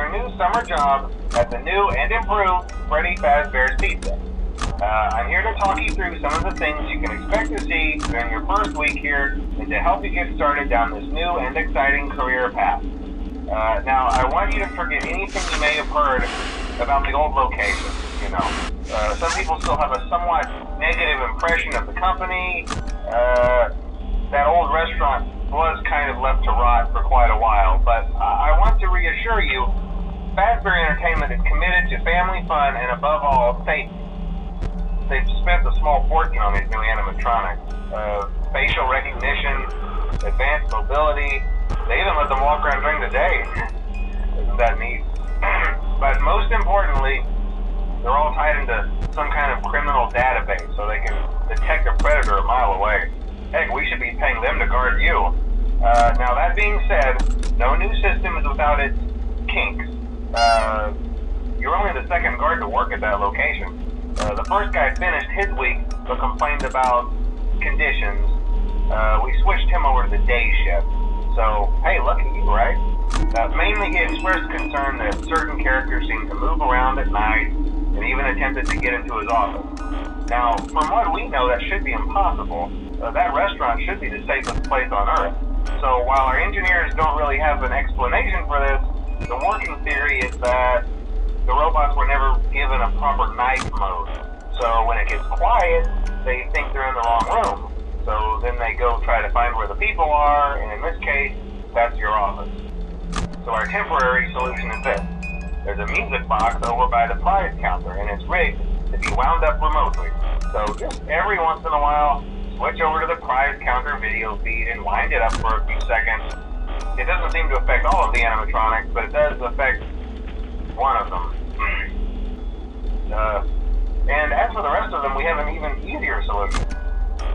your new summer job at the new and improved Freddy Fazbear's Pizza. I'm here to talk you through some of the things you can expect to see during your first week here and to help you get started down this new and exciting career path. Now, I want you to forget anything you may have heard about the old location. Some people still have a somewhat negative impression of the company. That old restaurant was kind of left to rot for quite a while, but I want to reassure you, Fazbear Entertainment is committed to family fun and above all, safety. They've spent a small fortune on these new animatronics. Facial recognition, advanced mobility, they even let them walk around during the day. Isn't that neat? But most importantly, they're all tied into some kind of criminal database so they can detect a predator a mile away. Heck, we should be paying them to guard you. Now that being said, no new system is without its kinks. You're only the second guard to work at that location. The first guy finished his week but complained about conditions. We switched him over to the day shift. So, hey, lucky you, right? Mainly he expressed concern that certain characters seemed to move around at night and even attempted to get into his office. Now, from what we know, that should be impossible. That restaurant should be the safest place on Earth. So while our engineers don't really have an explanation for this, the working theory is that the robots were never given a proper night mode. So when it gets quiet, they think they're in the wrong room. So then they go try to find where the people are, and in this case, that's your office. So our temporary solution is this. There's a music box over by the prize counter, and it's rigged to be wound up remotely. So just every once in a while, switch over to the prize counter video feed and wind it up for a few seconds. It doesn't seem to affect all of the animatronics, but it does affect one of them. And as for the rest of them, we have an even easier solution.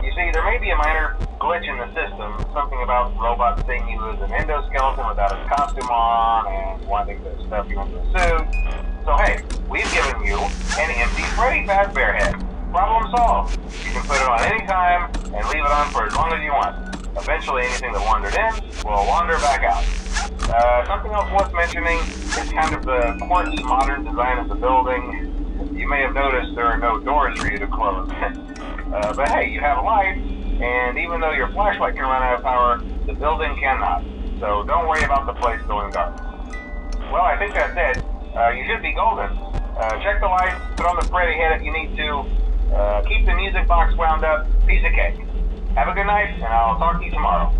You see, there may be a minor glitch in the system, something about robots seeing you as an endoskeleton without a costume on and wanting to stuff you into a suit. So hey, we've given you an empty Freddy Fazbear head. Problem solved. You can put it on any time and leave it on for as long as you want. Eventually anything that wandered in will wander back out. Something else worth mentioning is kind of the quartz modern design of the building. You may have noticed there are no doors for you to close. But hey, you have lights, and even though your flashlight can run out of power, the building cannot. So don't worry about the place going dark. Well, I think that's it. You should be golden. Check the lights, put on the Freddy head if you need to. Keep the music box wound up. Piece of cake. Have a good night, and I'll talk to you tomorrow.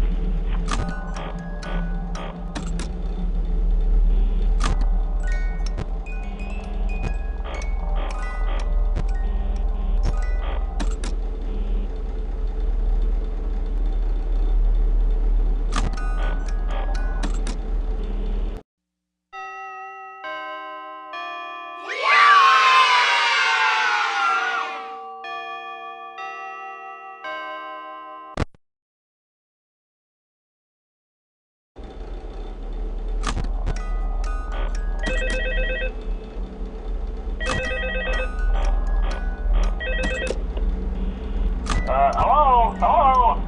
Hello?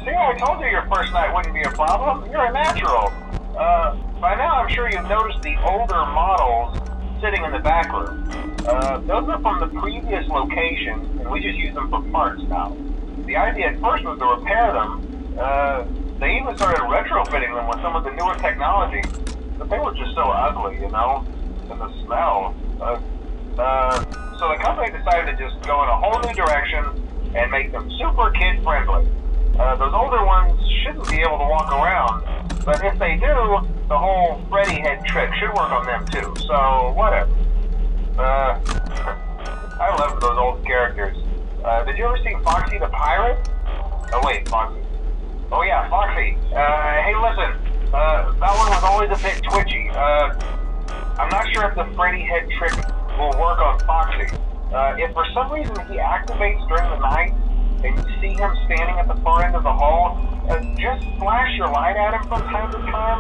See, I told you your first night wouldn't be a problem. You're a natural. By now I'm sure you've noticed the older models sitting in the back room. Those are from the previous location, and we just use them for parts now. The idea at first was to repair them. They even started retrofitting them with some of the newer technology, but they were just so ugly, and the smell. So the company decided to just go in a whole new direction and make them super kid-friendly. Those older ones shouldn't be able to walk around, but if they do, the whole Freddy head trick should work on them too, so whatever. I love those old characters. Did you ever see Foxy the Pirate? Oh wait, Foxy. Oh yeah, Foxy. Hey listen, that one was always a bit twitchy. I'm not sure if the Freddy head trick will work on Foxy. If for some reason he activates during the night, and you see him standing at the far end of the hall, just flash your light at him from time to time.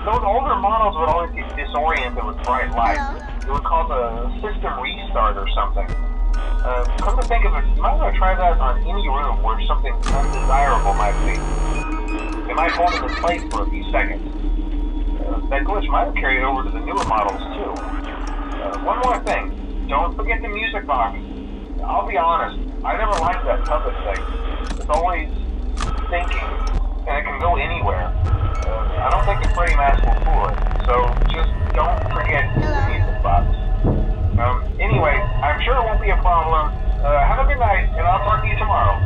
Those older models would always get disoriented with bright lights. It would cause a system restart or something. Come to think of it, you might want to try that on any room where something undesirable might be. It might hold him in place for a few seconds. that glitch might have carried over to the newer models too. One more thing, don't forget the music box. I'll be honest, I never liked that puppet thing. It's always thinking, and it can go anywhere. I don't think the Freddy mask will fool it, so just don't forget the music box. Anyway, I'm sure it won't be a problem. Have a good night, and I'll talk to you tomorrow.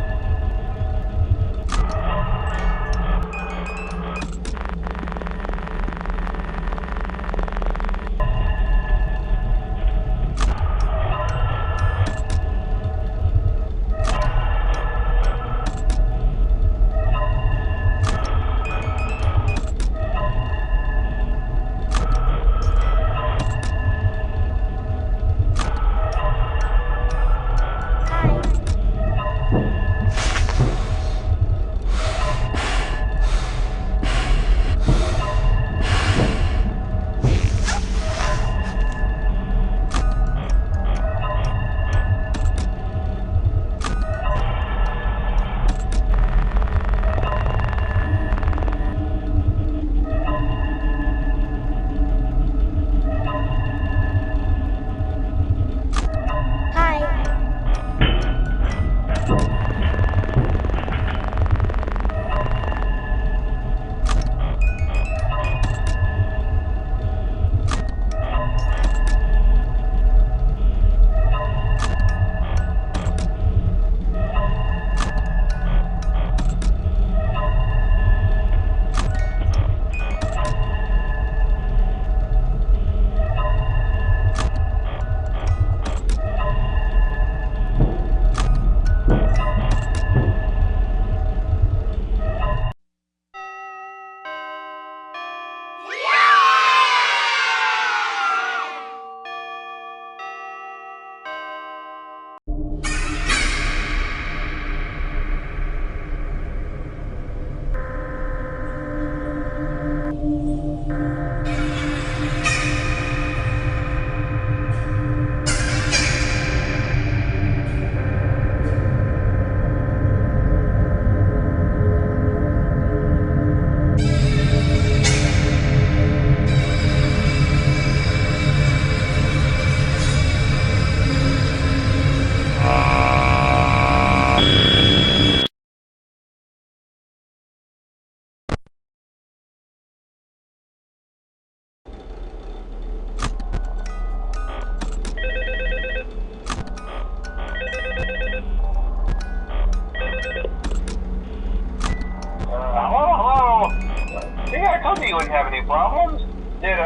You wouldn't have any problems. Did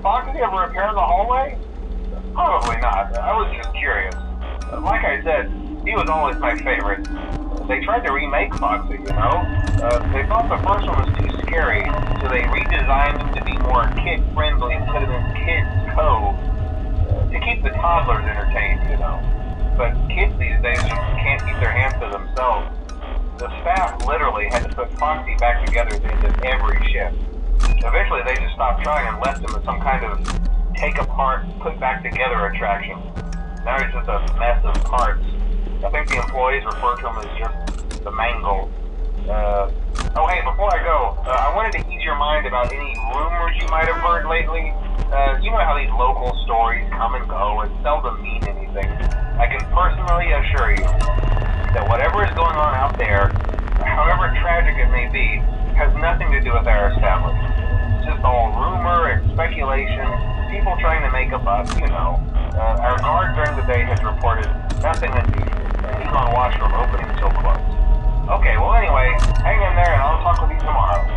Foxy ever appear in the hallway? Probably not. I was just curious. Like I said, he was always my favorite. They tried to remake Foxy, you know? They thought the first one was too scary, so they redesigned him to be more kid-friendly and put him in Kids Cove to keep the toddlers entertained, you know. But kids these days just can't keep their hands to themselves. The staff literally had to put Foxy back together at the end of every shift. Eventually they just stopped trying and left him as some kind of take-apart, put-back-together attraction. Now he's just a mess of parts. I think the employees refer to him as just the mangle. Oh hey, before I go, I wanted to ease your mind about any rumors you might have heard lately. You know how these local stories come and go and seldom mean anything. I can personally assure you that whatever is going on out there, however tragic it may be, has nothing to do with our establishment. It's just all rumor and speculation, people trying to make a buck, you know. Our guard during the day has reported nothing unusual, and he's on watch from opening till close. Okay, well anyway, hang in there and I'll talk with you tomorrow.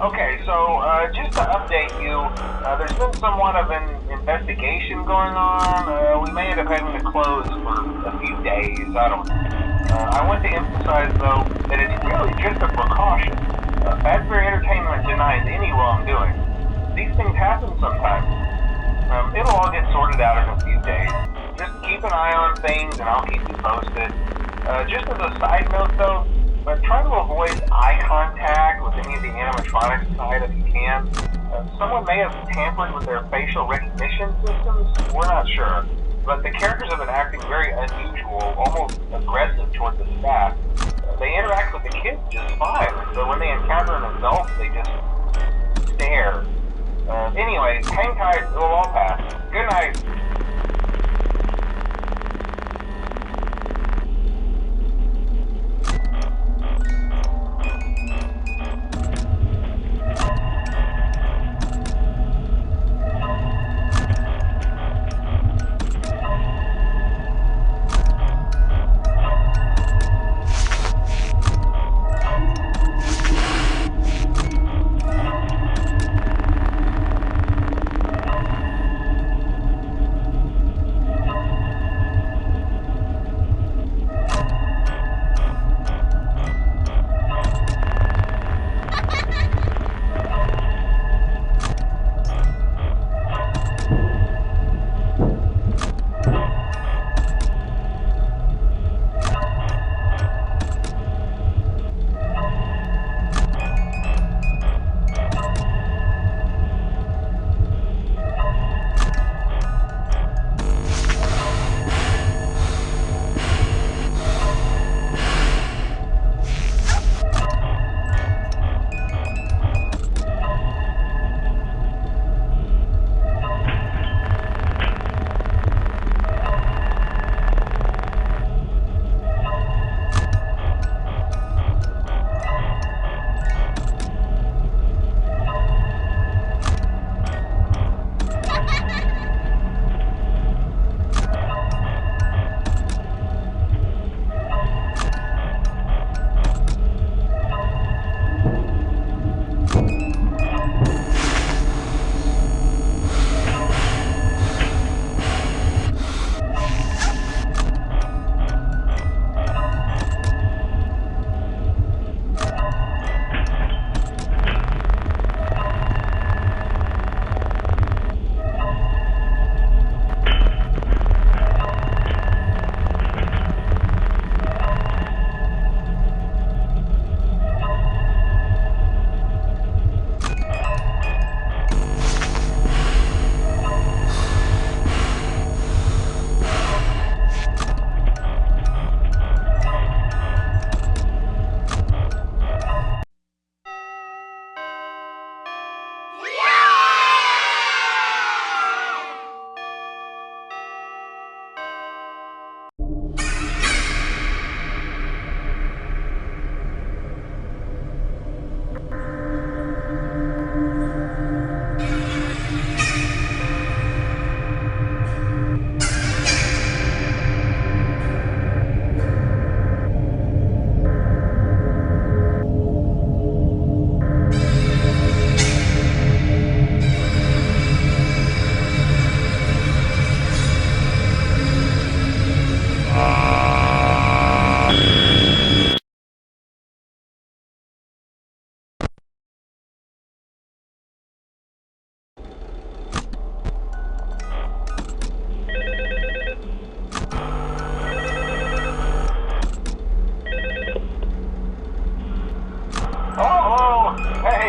Okay, so just to update you, there's been somewhat of an investigation going on. We may end up having to close for a few days. I don't know. I want to emphasize, though, that it's really just a precaution. Fazbear Entertainment denies any wrongdoing. These things happen sometimes. It'll all get sorted out in a few days. Just keep an eye on things, and I'll keep you posted. Just as a side note, though, try to avoid eye contact with any of the animatronics inside if you can. Someone may have tampered with their facial recognition systems. We're not sure. But the characters have been acting very unusual, almost aggressive towards the staff. They interact with the kids just fine, but when they encounter an adult, they just stare. Anyway, hang tight, it'll all pass. Good night.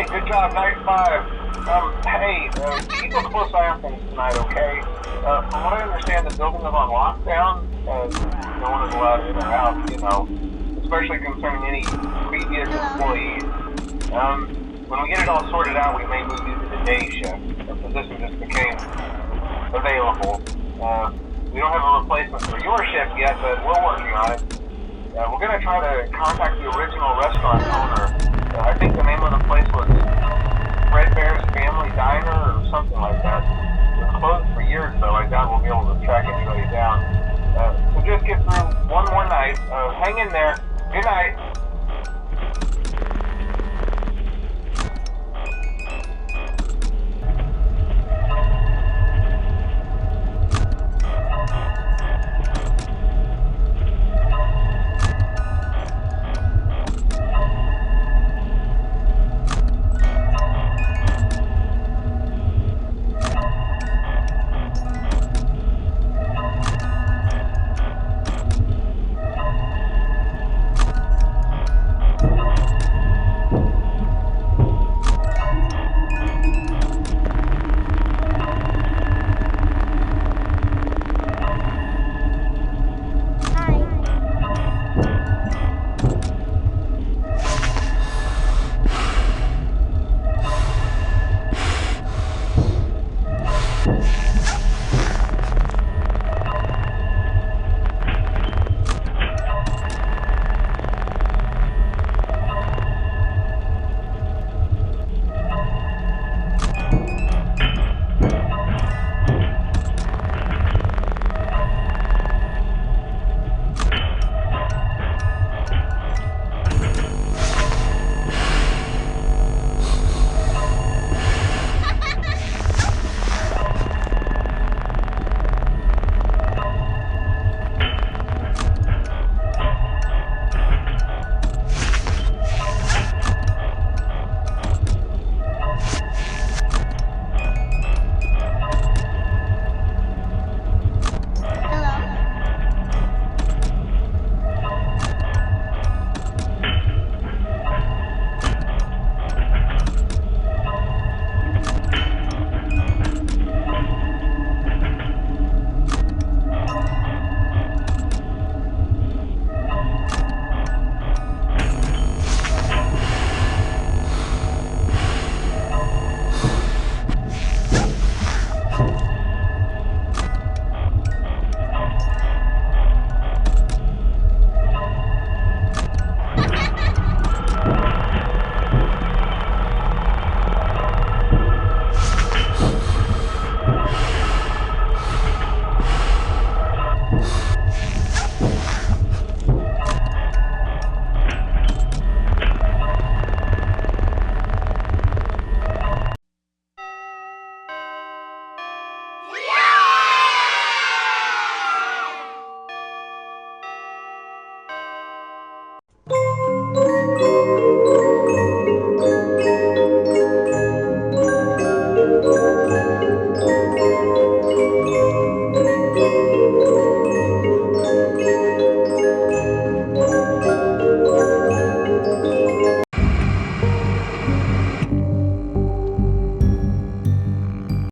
Good job, night 5. Hey, keep a close eye on things tonight, okay? From what I understand, the building is on lockdown. No one is allowed in or out, especially concerning any previous employees. When we get it all sorted out, we may move you to the day shift. The position just became available. We don't have a replacement for your shift yet, but we're working on it. We're going to try to contact the original restaurant owner. I think the name of the place was Freddy's Family Diner or something like that. It was closed for years, though. I doubt we'll be able to track anybody down. So just get through one more night. Hang in there. Good night.